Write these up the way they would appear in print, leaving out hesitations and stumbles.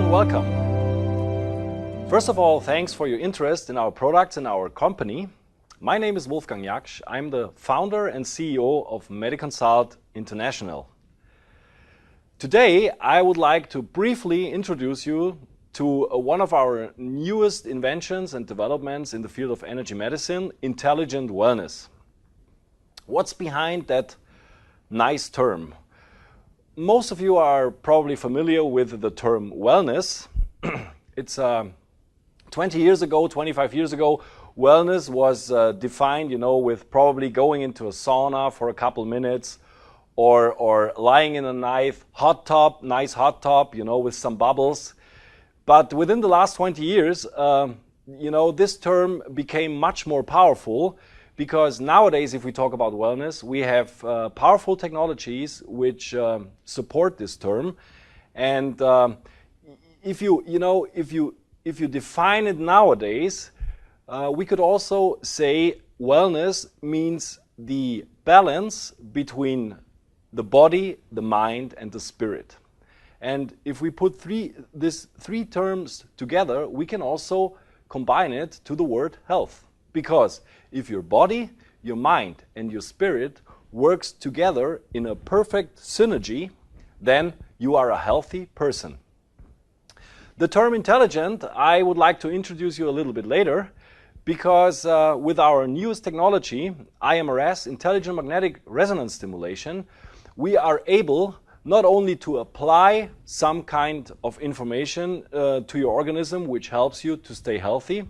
and welcome. First of all, thanks for your interest in our products and our company. My name is Wolfgang Jaksch. I'm the founder and CEO of MediConsult International. Today, I would like to briefly introduce you to one of our newest inventions and developments in the field of energy medicine, intelligent wellness. What's behind that nice term? Most of you are probably familiar with the term wellness. It's 20 years ago, 25 years ago, wellness was defined, with probably going into a sauna for a couple minutes or lying in a nice hot tub, with some bubbles. But within the last 20 years, this term became much more powerful, because nowadays, if we talk about wellness, we have powerful technologies which support this term. And if you define it nowadays, we could also say wellness means the balance between the body, the mind, and the spirit. And if we put these three terms together, we can also combine it to the word health. Because if your body, your mind, and your spirit works together in a perfect synergy, then you are a healthy person. The term intelligent, I would like to introduce you a little bit later, because with our newest technology, iMRS, Intelligent Magnetic Resonance Stimulation, we are able not only to apply some kind of information to your organism which helps you to stay healthy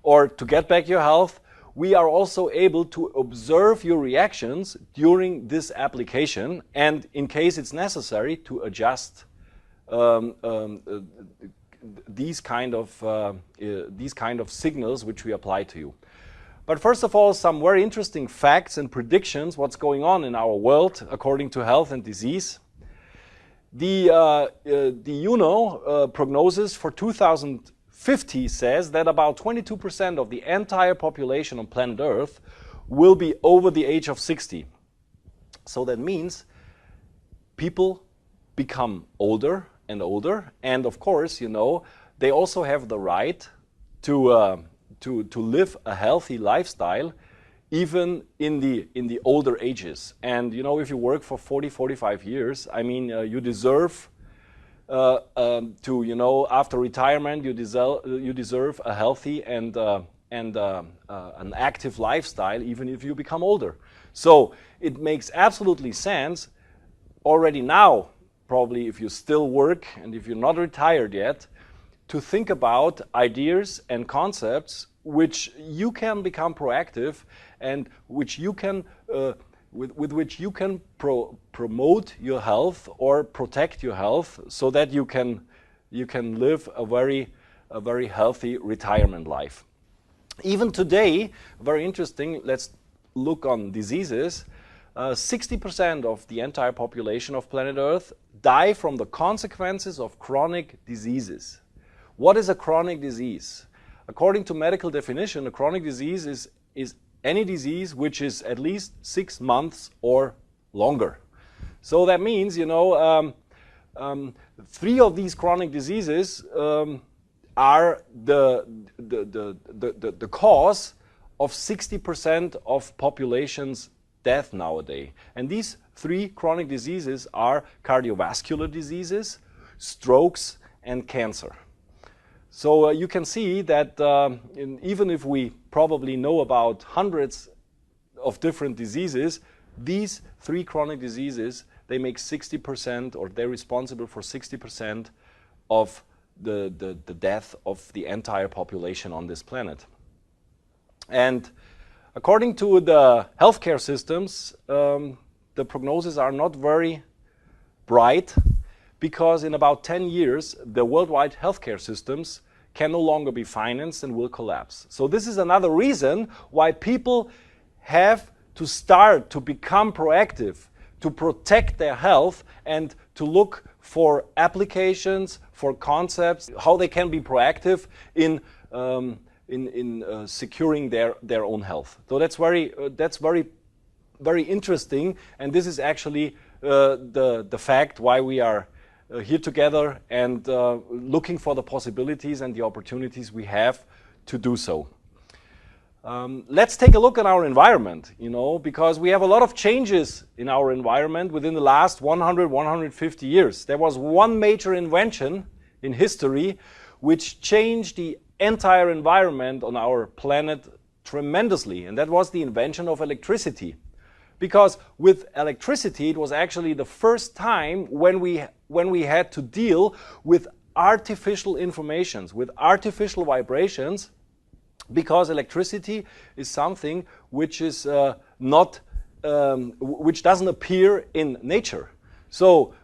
or to get back your health, we are also able to observe your reactions during this application, and in case it's necessary, to adjust these kind of signals which we apply to you. But first of all, some very interesting facts and predictions what's going on in our world according to health and disease. The prognosis for 2050 says that about 22% of the entire population on planet Earth will be over the age of 60. So that means people become older and older, and of course, they also have the right to live a healthy lifestyle, even in the older ages. And if you work for 40-45 years, you deserve after retirement, you deserve a healthy and an active lifestyle, even if you become older. So it makes absolutely sense already now, probably if you still work and if you're not retired yet, to think about ideas and concepts which you can become proactive and which you can with which you can promote your health or protect your health, so that you can live a very healthy retirement life. Even today, very interesting, let's look on diseases. 60% of the entire population of planet Earth die from the consequences of chronic diseases. What is a chronic disease? According to medical definition, a chronic disease is any disease which is at least 6 months or longer. So that means, 3 of these chronic diseases are the cause of 60% of population's death nowadays. And these 3 chronic diseases are cardiovascular diseases, strokes, and cancer. So you can see that even if we probably know about hundreds of different diseases, these 3 chronic diseases, they make 60%, or they're responsible for 60% of the death of the entire population on this planet. And according to the healthcare systems, the prognoses are not very bright, because in about 10 years, the worldwide healthcare systems can no longer be financed and will collapse. So this is another reason why people have to start to become proactive, to protect their health, and to look for applications, for concepts, how they can be proactive in securing their own health. So that's very interesting, and this is actually the fact why we are here together and looking for the possibilities and the opportunities we have to do so. Let's take a look at our environment, because we have a lot of changes in our environment within the last 100, 150 years. There was one major invention in history which changed the entire environment on our planet tremendously, and that was the invention of electricity. Because with electricity, it was actually the first time when we had to deal with artificial informations, with artificial vibrations, because electricity is something which is which doesn't appear in nature. So,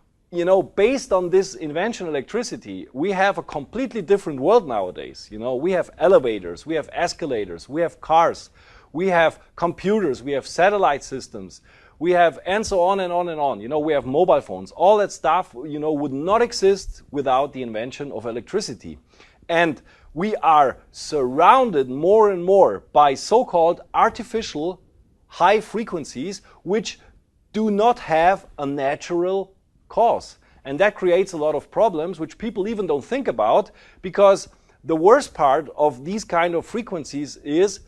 based on this invention, electricity, we have a completely different world nowadays. We have elevators, we have escalators, we have cars, we have computers, we have satellite systems, we have, and so on and on and on. We have mobile phones. All that stuff, would not exist without the invention of electricity. And we are surrounded more and more by so-called artificial high frequencies which do not have a natural cause. And that creates a lot of problems which people even don't think about, because the worst part of these kind of frequencies is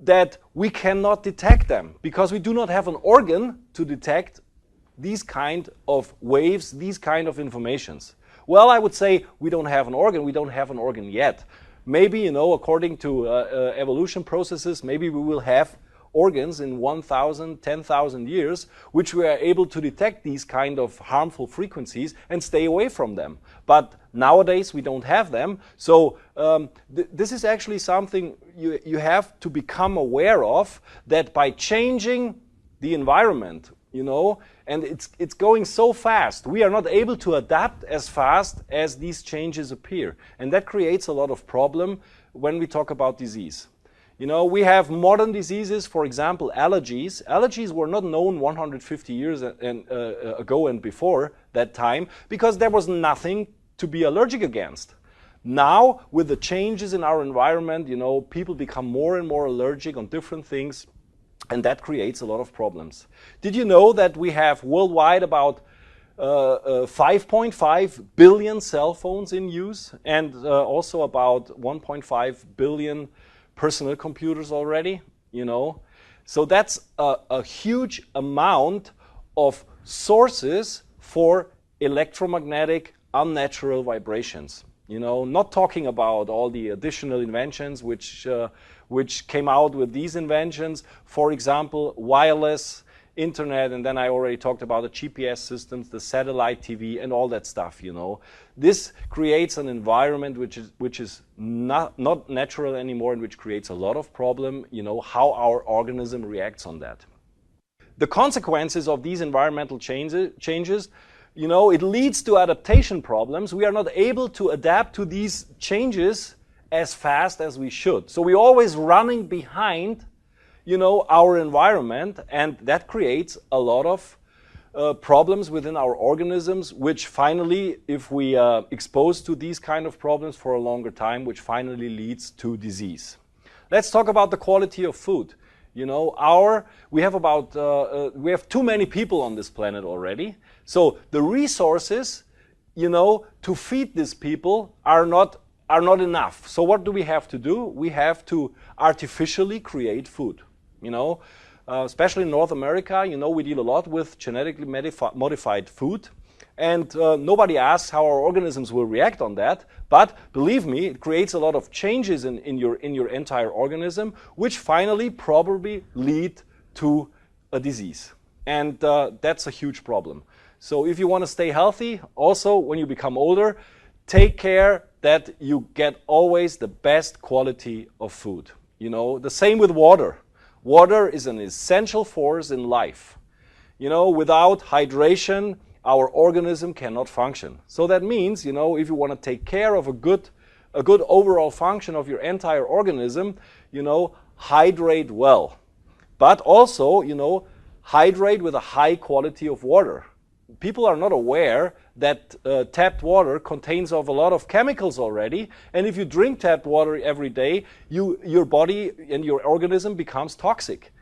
that we cannot detect them, because we do not have an organ to detect these kind of waves, these kind of informations. Well, I would say we don't have an organ. We don't have an organ yet. Maybe, according to evolution processes, maybe we will have organs in 1,000, 10,000 years, which we are able to detect these kind of harmful frequencies and stay away from them. But nowadays we don't have them. So this is actually something you have to become aware of, that by changing the environment, and it's going so fast, we are not able to adapt as fast as these changes appear. And that creates a lot of problem when we talk about disease. We have modern diseases, for example, allergies. Allergies were not known 150 years ago and before that time, because there was nothing to be allergic against. Now, with the changes in our environment, people become more and more allergic on different things, and that creates a lot of problems. Did you know that we have worldwide about 5.5 billion cell phones in use, and also about 1.5 billion personal computers already? So that's a huge amount of sources for electromagnetic unnatural vibrations. Not talking about all the additional inventions which came out with these inventions. For example, wireless, internet, and then I already talked about the GPS systems, the satellite TV, and all that stuff. This creates an environment which is not natural anymore, and which creates a lot of problem. How our organism reacts on that. The consequences of these environmental changes, it leads to adaptation problems. We are not able to adapt to these changes as fast as we should. So we're always running behind our environment, and that creates a lot of problems within our organisms, which finally, if we are exposed to these kind of problems for a longer time, which finally leads to disease. Let's talk about the quality of food. We have too many people on this planet already, so the resources, to feed these people are not enough. So what do we have to do? We have to artificially create food. Especially in North America, we deal a lot with genetically modified food, and nobody asks how our organisms will react on that. But believe me, it creates a lot of changes in your entire organism, which finally probably lead to a disease. And that's a huge problem. So if you want to stay healthy, also when you become older, take care that you get always the best quality of food. The same with water. Water is an essential force in life. Without hydration, our organism cannot function. So that means, if you want to take care of a good overall function of your entire organism, hydrate well. But also, hydrate with a high quality of water. People are not aware that tapped water contains of a lot of chemicals already, and if you drink tapped water every day, your body and your organism becomes toxic.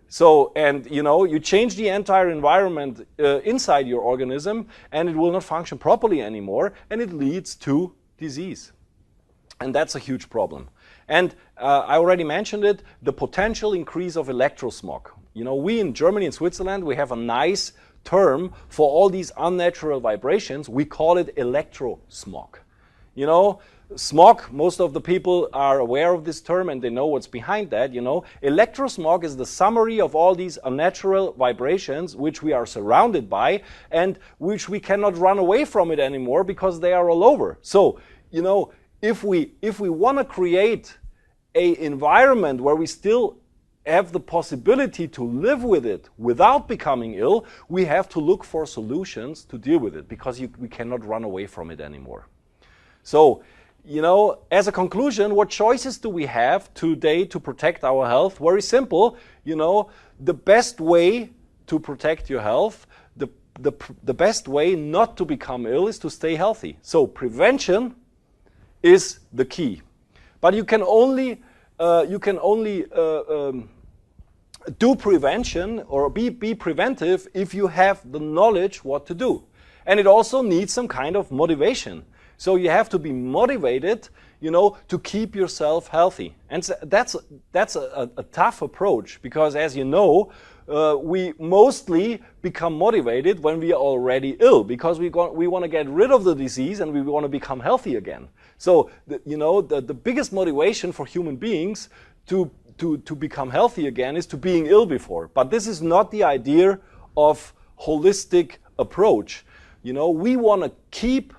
So, and you change the entire environment inside your organism, and it will not function properly anymore, and it leads to disease. And that's a huge problem. And I already mentioned it, the potential increase of electrosmog. We in Germany and Switzerland, we have a nice term for all these unnatural vibrations. We call it electrosmog. Smog, most of the people are aware of this term and they know what's behind that. Electrosmog is the summary of all these unnatural vibrations which we are surrounded by and which we cannot run away from it anymore because they are all over. So, if we want to create an environment where we still have the possibility to live with it without becoming ill, we have to look for solutions to deal with it because we cannot run away from it anymore. So, as a conclusion, what choices do we have today to protect our health? Very simple. The best way to protect your health, the best way not to become ill is to stay healthy. So prevention is the key. But you can only do prevention or be preventive if you have the knowledge what to do. And it also needs some kind of motivation. So you have to be motivated, to keep yourself healthy. And so that's a tough approach because, as you know, we mostly become motivated when we are already ill because we want to get rid of the disease and we want to become healthy again. So, the biggest motivation for human beings to become healthy again is to being ill before. But this is not the idea of holistic approach. We want to keep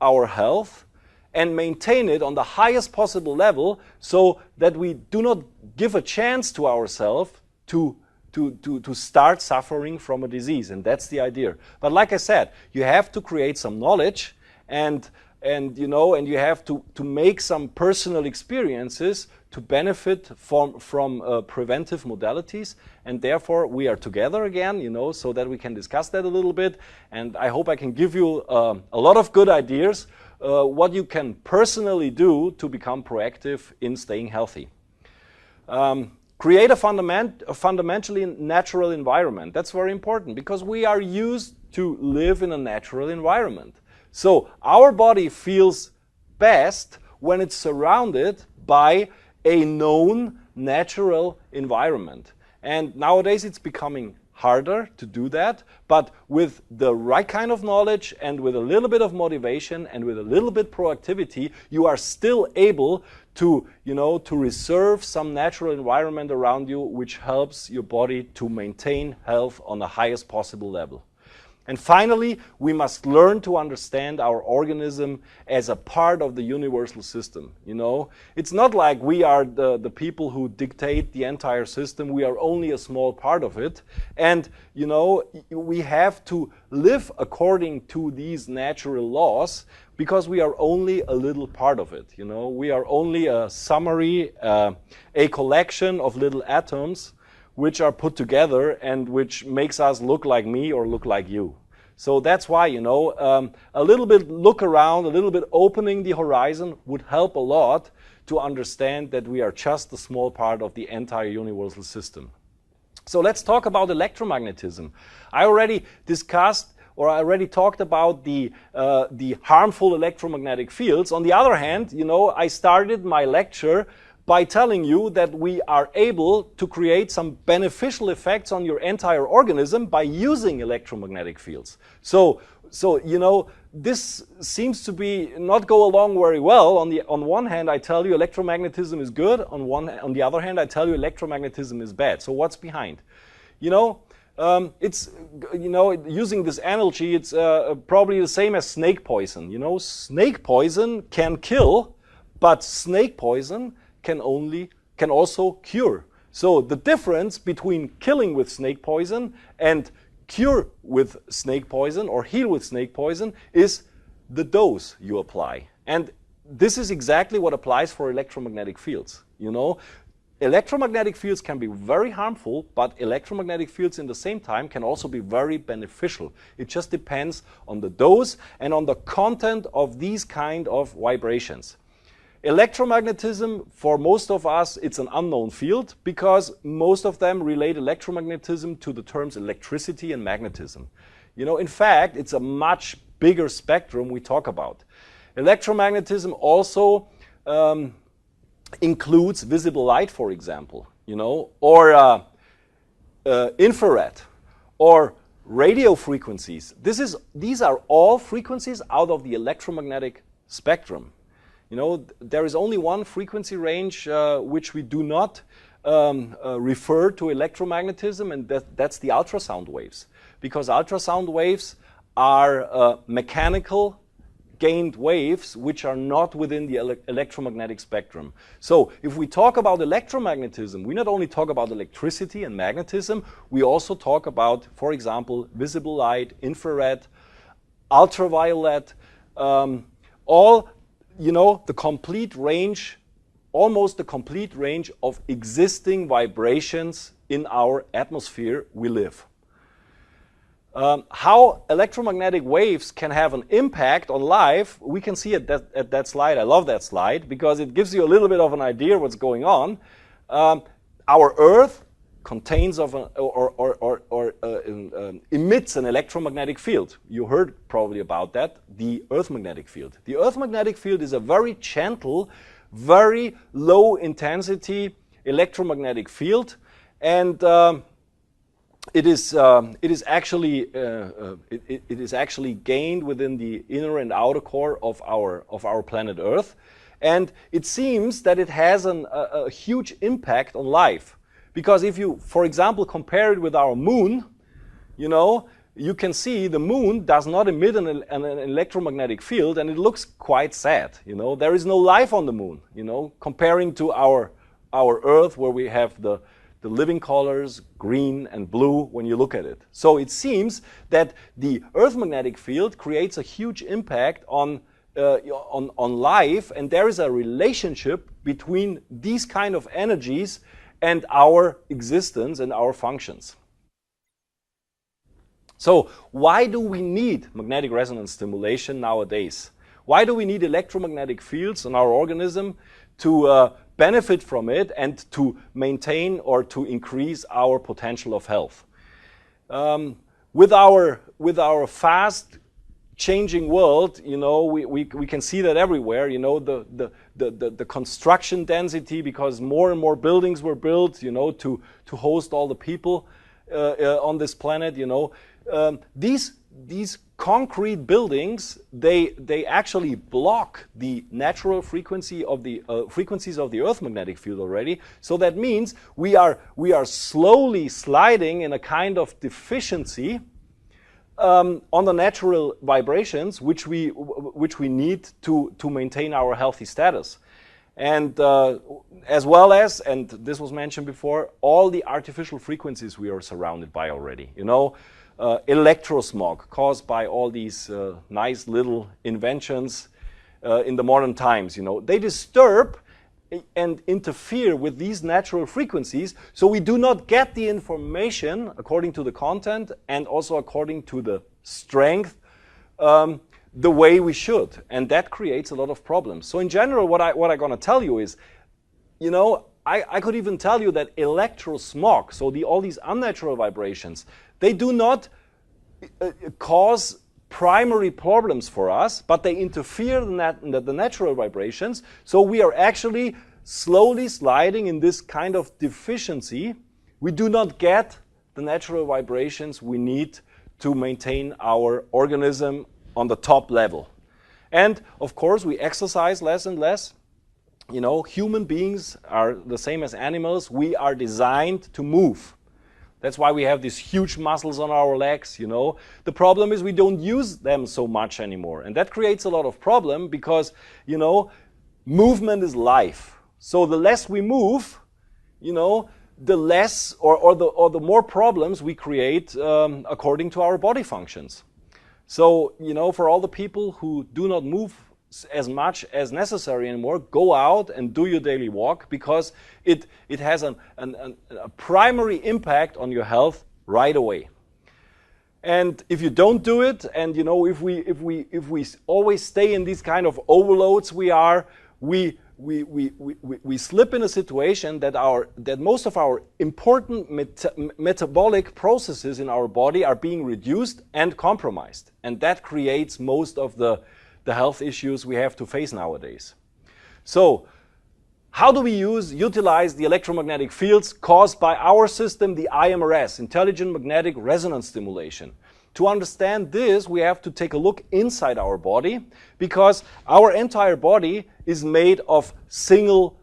our health and maintain it on the highest possible level so that we do not give a chance to ourselves to start suffering from a disease. And that's the idea. But like I said, you have to create some knowledge and you have to make some personal experiences to benefit from preventive modalities, and therefore we are together again, so that we can discuss that a little bit. And I hope I can give you a lot of good ideas what you can personally do to become proactive in staying healthy. Create a fundamentally natural environment. That's very important because we are used to live in a natural environment. So our body feels best when it's surrounded by a known natural environment. And nowadays it's becoming harder to do that, but with the right kind of knowledge and with a little bit of motivation and with a little bit proactivity, you are still able to reserve some natural environment around you which helps your body to maintain health on the highest possible level. And finally, we must learn to understand our organism as a part of the universal system. It's not like we are the people who dictate the entire system. We are only a small part of it. And, we have to live according to these natural laws because we are only a little part of it. We are only a summary, a collection of little atoms which are put together and which makes us look like me or look like you. So that's why, a little bit look around, a little bit opening the horizon would help a lot to understand that we are just a small part of the entire universal system. So let's talk about electromagnetism. I already discussed or I already talked about the harmful electromagnetic fields. On the other hand, I started my lecture by telling you that we are able to create some beneficial effects on your entire organism by using electromagnetic fields. So this seems to be not go along very well. On one hand, I tell you electromagnetism is good. On the other hand, I tell you electromagnetism is bad. So what's behind? It's using this analogy, it's probably the same as snake poison. Snake poison can kill, but snake poison can also cure. So the difference between killing with snake poison and cure with snake poison or heal with snake poison is the dose you apply. And this is exactly what applies for electromagnetic fields. Electromagnetic fields can be very harmful, but electromagnetic fields in the same time can also be very beneficial. It just depends on the dose and on the content of these kind of vibrations. Electromagnetism, for most of us, it's an unknown field because most of them relate electromagnetism to the terms electricity and magnetism. You know, in fact, it's a much bigger spectrum we talk about. Electromagnetism also includes visible light, for example, you know, or infrared, or radio frequencies. These are all frequencies out of the electromagnetic spectrum. You know, there is only one frequency range which we do not refer to electromagnetism, and that's the ultrasound waves. Because ultrasound waves are mechanical gained waves which are not within the electromagnetic spectrum. So if we talk about electromagnetism, we not only talk about electricity and magnetism, we also talk about, for example, visible light, infrared, ultraviolet, all, you know, the complete range, almost the complete range of existing vibrations in our atmosphere we live. How electromagnetic waves can have an impact on life, we can see at that slide. I love that slide because it gives you a little bit of an idea what's going on. Our Earth contains of emits an electromagnetic field. You heard probably about that, the Earth magnetic field. The Earth magnetic field is a very gentle, very low intensity electromagnetic field, and it is actually gained within the inner and outer core of our planet Earth, and it seems that it has a huge impact on life. Because if you, for example, compare it with our moon, you know, you can see the moon does not emit an electromagnetic field, and it looks quite sad. You know, there is no life on the moon. You know, comparing to our Earth, where we have the living colors, green and blue, when you look at it. So it seems that the Earth magnetic field creates a huge impact on life, and there is a relationship between these kind of energies and our existence and our functions. So why do we need magnetic resonance stimulation nowadays? Why do we need electromagnetic fields in our organism to benefit from it and to maintain or to increase our potential of health? With our fast changing world, you know, we can see that everywhere. You know, the construction density, because more and more buildings were built, you know, to host all the people on this planet. You know, these concrete buildings, they actually block the natural frequency of the frequencies of the Earth magnetic field already. So that means we are slowly sliding in a kind of deficiency on the natural vibrations which we need to maintain our healthy status. And as well as, and this was mentioned before, all the artificial frequencies we are surrounded by already. You know, electrosmog caused by all these nice little inventions in the modern times. You know, they disturb and interfere with these natural frequencies, so we do not get the information according to the content and also according to the strength the way we should, and that creates a lot of problems. So in general, what I'm going to tell you is, you know, I could even tell you that electrosmog, so all these unnatural vibrations, they do not cause primary problems for us, but they interfere in the natural vibrations. So we are actually slowly sliding in this kind of deficiency. We do not get the natural vibrations we need to maintain our organism on the top level. And of course, we exercise less and less. You know, human beings are the same as animals. We are designed to move. That's why we have these huge muscles on our legs, you know. The problem is we don't use them so much anymore. And that creates a lot of problem because, you know, movement is life. So the less we move, you know, the less or the more problems we create according to our body functions. So, you know, for all the people who do not move as much as necessary anymore, go out and do your daily walk, because it has a primary impact on your health right away. And if you don't do it, and you know, if we always stay in these kind of overloads, we we slip in a situation that most of our important metabolic processes in our body are being reduced and compromised. And that creates most of the health issues we have to face nowadays. So, how do we utilize the electromagnetic fields caused by our system, the iMRS, Intelligent Magnetic Resonance Stimulation? To understand this, we have to take a look inside our body, because our entire body is made of single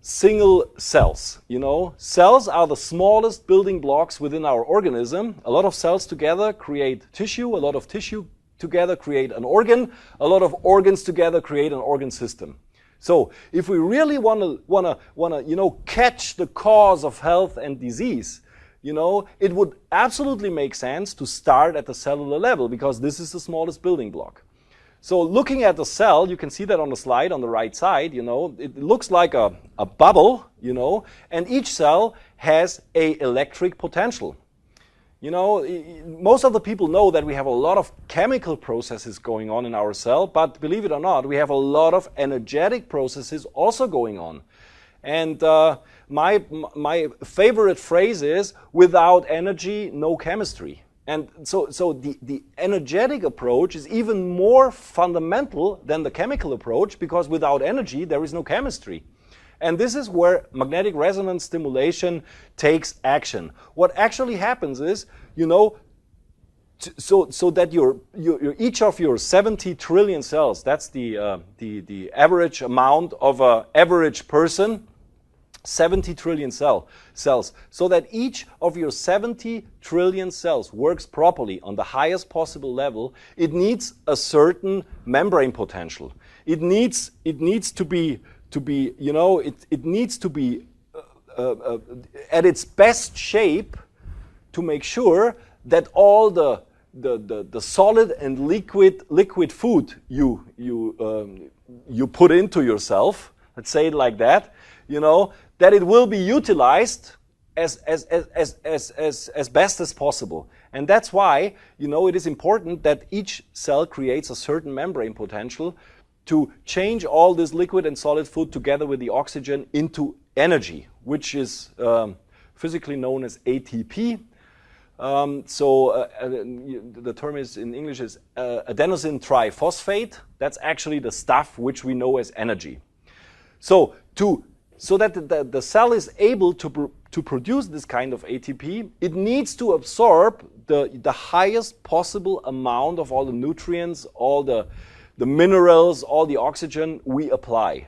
cells. You know, cells are the smallest building blocks within our organism. A lot of cells together create tissue, a lot of tissue together create an organ, a lot of organs together create an organ system. So if we really wanna catch the cause of health and disease, it would absolutely make sense to start at the cellular level, because this is the smallest building block. So looking at the cell, you can see that on the slide on the right side, it looks like a bubble, and each cell has an electric potential. Most of the people know that we have a lot of chemical processes going on in our cell, but believe it or not, we have a lot of energetic processes also going on. And my favorite phrase is, without energy, no chemistry. And so the energetic approach is even more fundamental than the chemical approach, because without energy, there is no chemistry. And this is where magnetic resonance stimulation takes action. What actually happens is, so that each of your 70 trillion cells, that's the average amount of an average person, 70 trillion cells, so that each of your 70 trillion cells works properly on the highest possible level, it needs a certain membrane potential. It needs to be at its best shape to make sure that all the solid and liquid food you put into yourself, let's say it like that, that it will be utilized as best as possible. And that's why, it is important that each cell creates a certain membrane potential to change all this liquid and solid food together with the oxygen into energy, which is physically known as ATP. The term is in English is adenosine triphosphate. That's actually the stuff which we know as energy. So that the cell is able to produce this kind of ATP, it needs to absorb the highest possible amount of all the nutrients, all the minerals, all the oxygen we apply.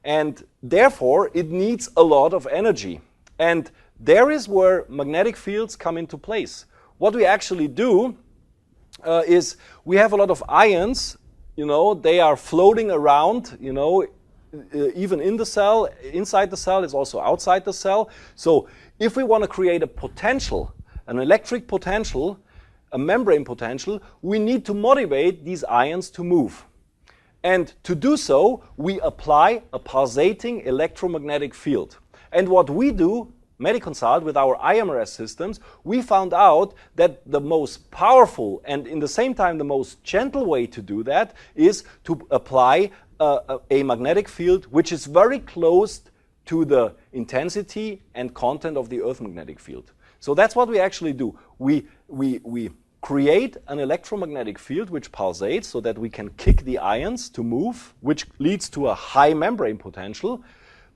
And therefore, it needs a lot of energy. And there is where magnetic fields come into place. What we actually do is we have a lot of ions, they are floating around, even in the cell, inside the cell, is also outside the cell. So if we want to create a potential, an electric potential, a membrane potential, we need to motivate these ions to move. And to do so, we apply a pulsating electromagnetic field. And what we do, MediConsult, with our iMRS systems, we found out that the most powerful and in the same time the most gentle way to do that is to apply a magnetic field which is very close to the intensity and content of the Earth magnetic field. So that's what we actually do. We create an electromagnetic field which pulsates so that we can kick the ions to move, which leads to a high membrane potential.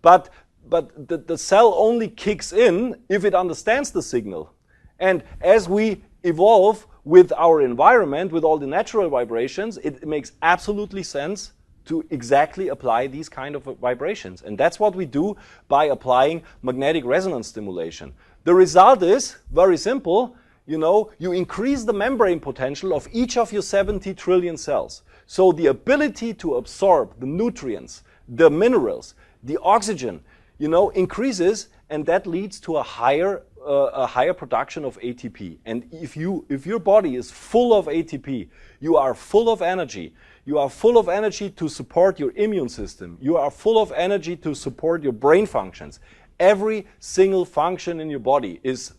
But the cell only kicks in if it understands the signal. And as we evolve with our environment, with all the natural vibrations, it makes absolutely sense to exactly apply these kind of vibrations. And that's what we do by applying magnetic resonance stimulation. The result is very simple. You increase the membrane potential of each of your 70 trillion cells. So the ability to absorb the nutrients, the minerals, the oxygen, increases, and that leads to a higher production of ATP. And if your body is full of ATP, you are full of energy. You are full of energy to support your immune system. You are full of energy to support your brain functions. Every single function in your body is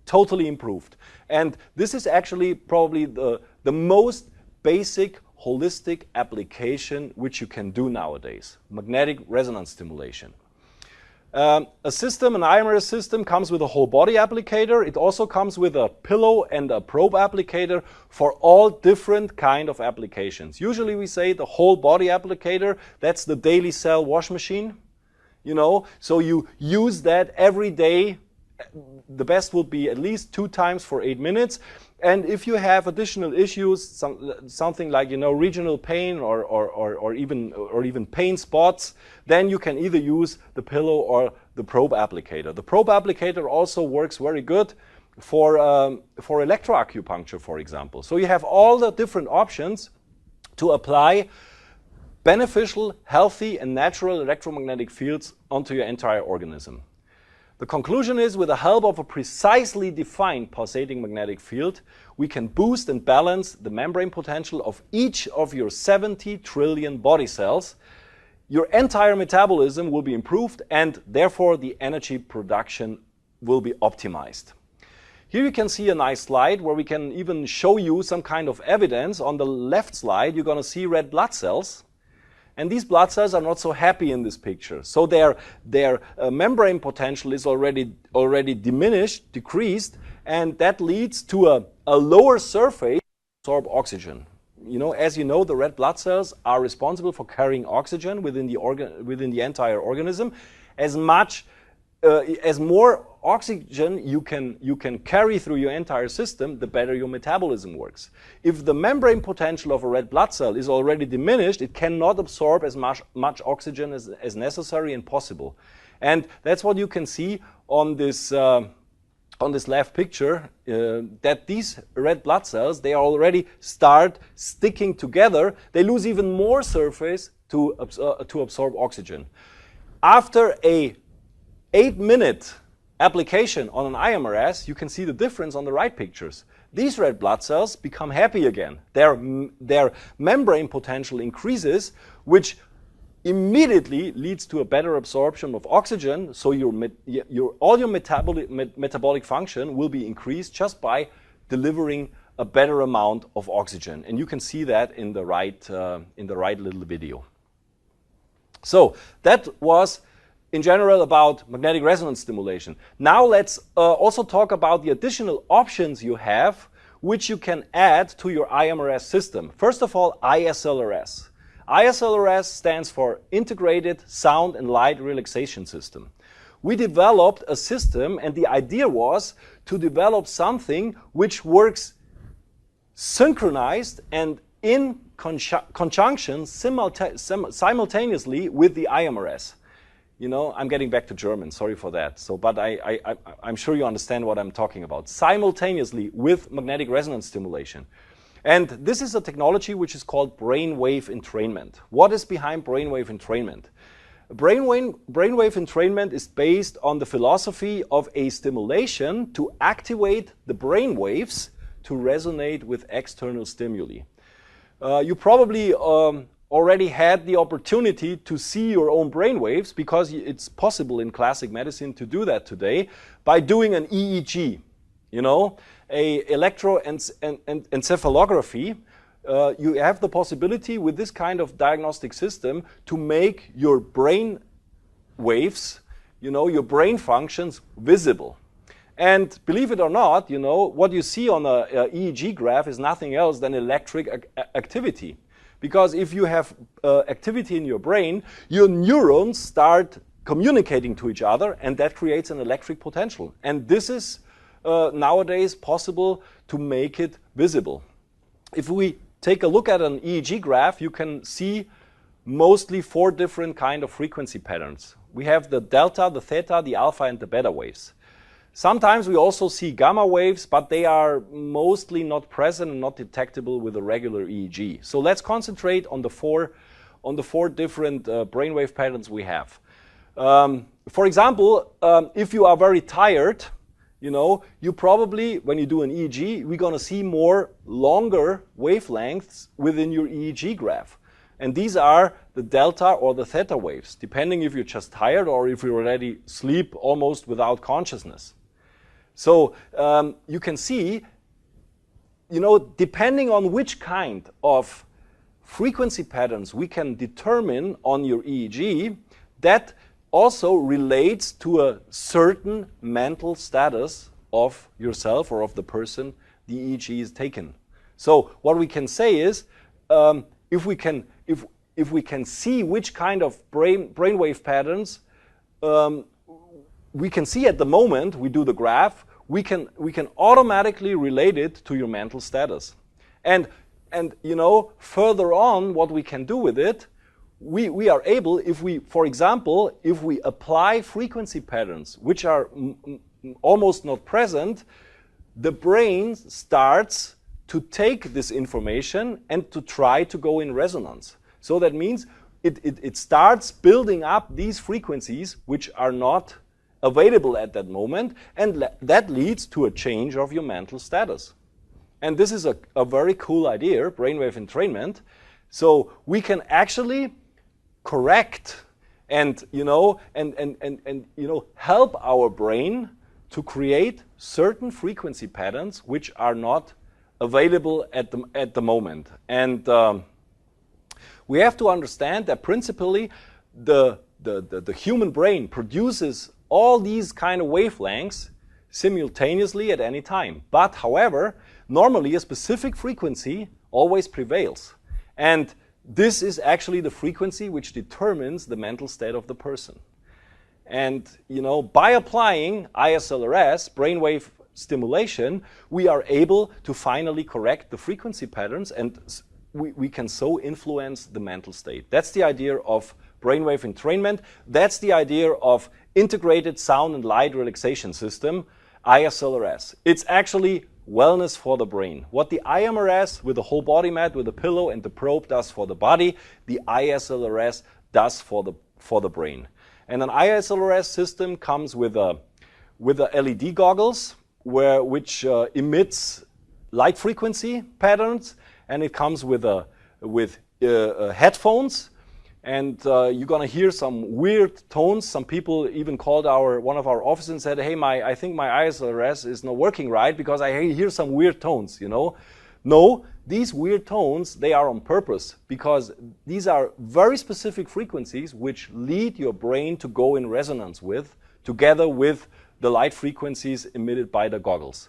totally improved. And this is actually probably the most basic holistic application which you can do nowadays, magnetic resonance stimulation. A system, an iMRS system, comes with a whole body applicator. It also comes with a pillow and a probe applicator for all different kind of applications. Usually we say the whole body applicator, that's the daily cell wash machine. You know, so you use that every day. The best would be at least 2 times for 8 minutes. And if you have additional issues, something like, you know, regional pain or even pain spots, then you can either use the pillow or the probe applicator. The probe applicator also works very good for electroacupuncture, for example. So you have all the different options to apply beneficial, healthy, and natural electromagnetic fields onto your entire organism. The conclusion is, with the help of a precisely defined pulsating magnetic field, we can boost and balance the membrane potential of each of your 70 trillion body cells. Your entire metabolism will be improved, and therefore the energy production will be optimized. Here you can see a nice slide where we can even show you some kind of evidence. On the left slide, you're going to see red blood cells. And these blood cells are not so happy in this picture. So their membrane potential is already diminished, decreased, and that leads to a lower surface to absorb oxygen. You know, as you know, the red blood cells are responsible for carrying oxygen within the entire organism. As more oxygen you can carry through your entire system, the better your metabolism works. If the membrane potential of a red blood cell is already diminished, it cannot absorb as much oxygen as necessary and possible. And that's what you can see on this left picture, that these red blood cells, they already start sticking together. They lose even more surface to absorb oxygen. After a 8-minute application on an iMRS, you can see the difference on the right pictures. These red blood cells become happy again. Their membrane potential increases, which immediately leads to a better absorption of oxygen, so all your metabolic function will be increased just by delivering a better amount of oxygen. And you can see that in the right little video. So that was in general about magnetic resonance stimulation. Now let's also talk about the additional options you have which you can add to your iMRS system. First of all, ISLRS. ISLRS stands for Integrated Sound and Light Relaxation System. We developed a system, and the idea was to develop something which works synchronized and in conjunction simultaneously with the iMRS. You know, I'm getting back to German, sorry for that. So, but I'm sure you understand what I'm talking about. Simultaneously with magnetic resonance stimulation. And this is a technology which is called brainwave entrainment. What is behind brainwave entrainment? Brainwave entrainment is based on the philosophy of a stimulation to activate the brain waves to resonate with external stimuli. You probably already had the opportunity to see your own brain waves, because it's possible in classic medicine to do that today by doing an EEG, you know, a electroencephalography. You have the possibility with this kind of diagnostic system to make your brain waves, you know, your brain functions visible. And believe it or not, you know, what you see on a EEG graph is nothing else than electric activity. Because if you have activity in your brain, your neurons start communicating to each other, and that creates an electric potential. And this is nowadays possible to make it visible. If we take a look at an EEG graph, you can see mostly 4 different kind of frequency patterns. We have the delta, the theta, the alpha, and the beta waves. Sometimes we also see gamma waves, but they are mostly not present and not detectable with a regular EEG. So let's concentrate on the four different brainwave patterns we have. For example, if you are very tired, you know, you probably, when you do an EEG, we're going to see more longer wavelengths within your EEG graph. And these are the delta or the theta waves, depending if you're just tired or if you already sleep almost without consciousness. So you can see, you know, depending on which kind of frequency patterns we can determine on your EEG that also relates to a certain mental status of yourself or of the person the EEG is taken. So what we can say is, if we can see which kind of brainwave patterns we can see at the moment we do the graph, we can automatically relate it to your mental status. And you know, further on, what we can do with it, we are able, if we, for example, if we apply frequency patterns which are almost not present, the brain starts to take this information and to try to go in resonance. So that means it starts building up these frequencies which are not available at that moment, and that leads to a change of your mental status. And this is a very cool idea, brainwave entrainment. So we can actually correct and help our brain to create certain frequency patterns which are not available at the moment. And we have to understand that principally the human brain produces all these kind of wavelengths simultaneously at any time. But however, normally a specific frequency always prevails. And this is actually the frequency which determines the mental state of the person. And you know, by applying ISLRS, brainwave stimulation, we are able to finally correct the frequency patterns, and we can so influence the mental state. That's the idea of brainwave entrainment. That's the idea of integrated sound and light relaxation system, ISLRS. It's actually wellness for the brain. What the iMRS with the whole body mat, with the pillow and the probe does for the body, the ISLRS does for the brain. And an ISLRS system comes with a LED goggles which emits light frequency patterns, and it comes with headphones. And you're gonna hear some weird tones. Some people even called one of our offices and said, "Hey, I think my ISLRS is not working right because I hear some weird tones." You know, no, these weird tones, they are on purpose, because these are very specific frequencies which lead your brain to go in resonance with, together with the light frequencies emitted by the goggles.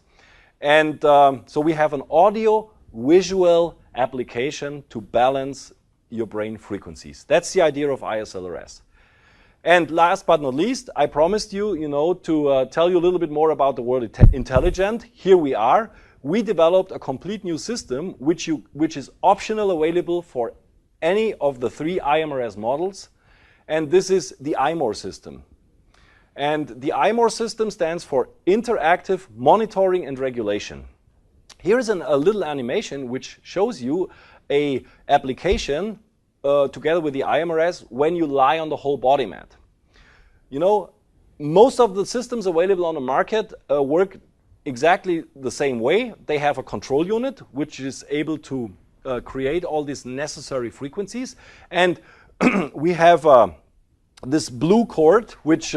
And so we have an audio-visual application to balance your brain frequencies. That's the idea of ISLRS. And last but not least, I promised you, to tell you a little bit more about the word intelligent. Here we are. We developed a complete new system which is optional, available for any of the 3 iMRS models, and this is the iMORE system. And the iMORE system stands for Interactive Monitoring and Regulation. Here is a little animation which shows you a application together with the iMRS when you lie on the whole body mat. You know, most of the systems available on the market work exactly the same way. They have a control unit which is able to create all these necessary frequencies, and we have this blue cord which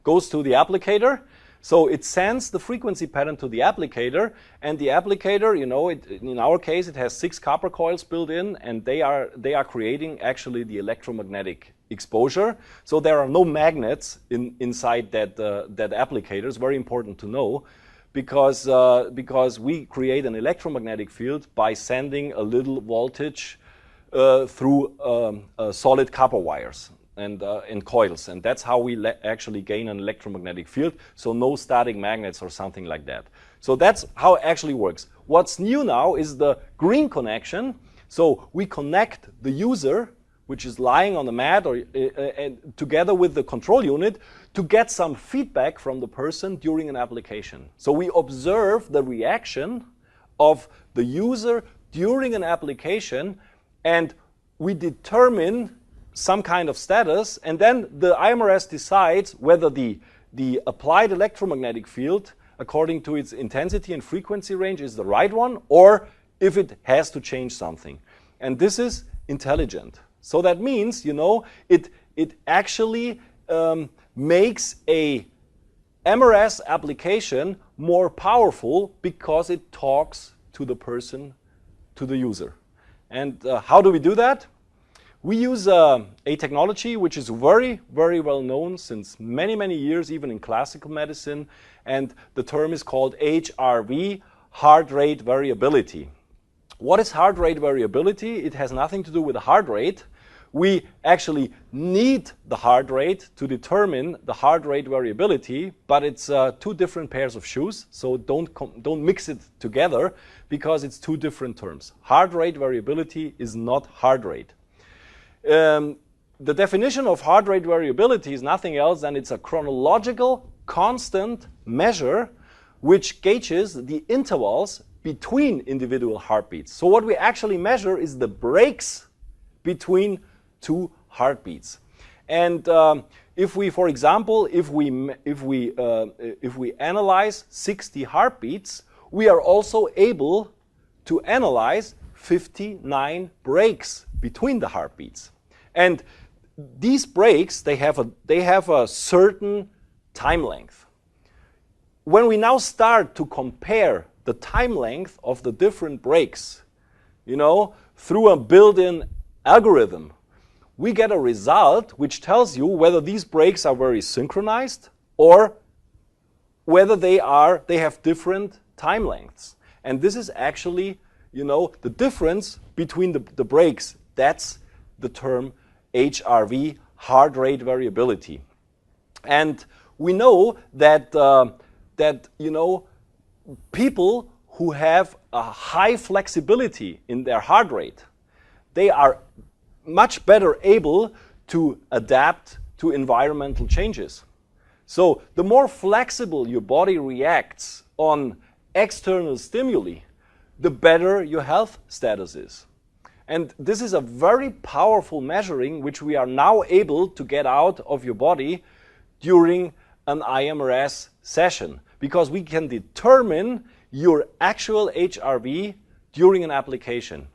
goes to the applicator. So it sends the frequency pattern to the applicator, and the applicator, in our case, it has 6 copper coils built in, and they are creating actually the electromagnetic exposure. So there are no magnets inside that applicator. It's very important to know, because we create an electromagnetic field by sending a little voltage through solid copper wires and coils, and that's how we actually gain an electromagnetic field. So no static magnets or something like that. So that's how it actually works. What's new now is the green connection. So we connect the user, which is lying on the mat, or together with the control unit, to get some feedback from the person during an application. So we observe the reaction of the user during an application, and we determine some kind of status, and then the iMRS decides whether the applied electromagnetic field, according to its intensity and frequency range, is the right one, or if it has to change something. And this is intelligent. So that means, it actually makes a MRS application more powerful because it talks to the person, to the user. And how do we do that? We use a technology which is very, very well known since many, many years, even in classical medicine, and the term is called HRV, heart rate variability. What is heart rate variability? It has nothing to do with the heart rate. We actually need the heart rate to determine the heart rate variability, but it's two different pairs of shoes, so don't mix it together because it's two different terms. Heart rate variability is not heart rate. The definition of heart rate variability is nothing else than it's a chronological constant measure which gauges the intervals between individual heartbeats. So what we actually measure is the breaks between two heartbeats. And if we, for example, if we analyze 60 heartbeats, we are also able to analyze 59 breaks between the heartbeats. And these breaks, they have a certain time length. When we now start to compare the time length of the different breaks, through a built-in algorithm, we get a result which tells you whether these breaks are very synchronized or whether they have different time lengths. And this is actually, the difference between the breaks. That's the term HRV, heart rate variability. And we know that people who have a high flexibility in their heart rate, they are much better able to adapt to environmental changes. So the more flexible your body reacts on external stimuli, the better your health status is. And this is a very powerful measuring which we are now able to get out of your body during an iMRS session, because we can determine your actual HRV during an application.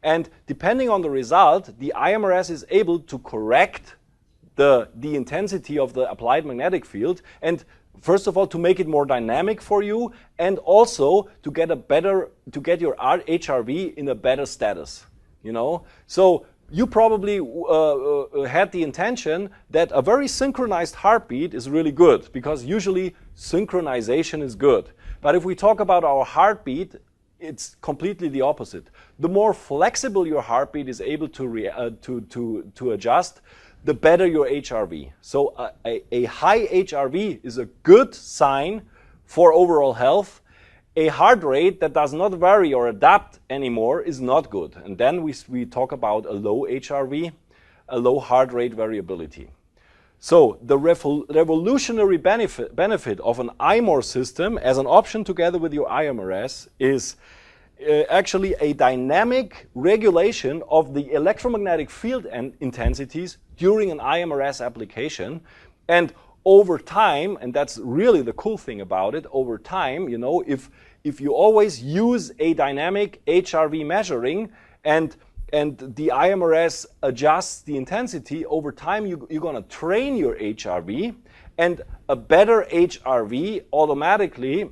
And depending on the result, the iMRS is able to correct the intensity of the applied magnetic field, and first of all to make it more dynamic for you, and also to get your HRV in a better status. So you probably had the intention that a very synchronized heartbeat is really good, because usually synchronization is good. But if we talk about our heartbeat, it's completely the opposite. The more flexible your heartbeat is able to adjust, the better your HRV. So a high HRV is a good sign for overall health. A heart rate that does not vary or adapt anymore is not good. And then we talk about a low HRV, a low heart rate variability. So the revolutionary benefit of an iMRS system as an option together with your iMRS is actually a dynamic regulation of the electromagnetic field and intensities during an iMRS application. And over time, and that's really the cool thing about it, over time, if you always use a dynamic HRV measuring and the iMRS adjusts the intensity, over time you're going to train your HRV, and a better HRV automatically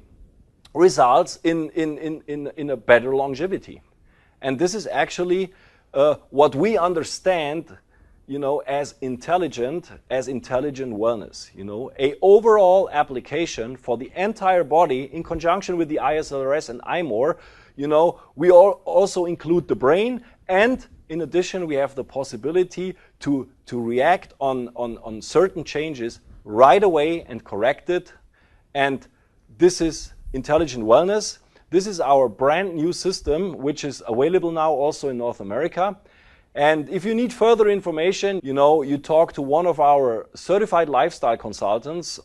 results in a better longevity. And this is actually what we understand as intelligent wellness. A overall application for the entire body in conjunction with the ISLRS and iMORE. We also include the brain, and in addition we have the possibility to react on certain changes right away and correct it. And this is intelligent wellness. This is our brand new system, which is available now also in North America. And if you need further information, you talk to one of our certified lifestyle consultants.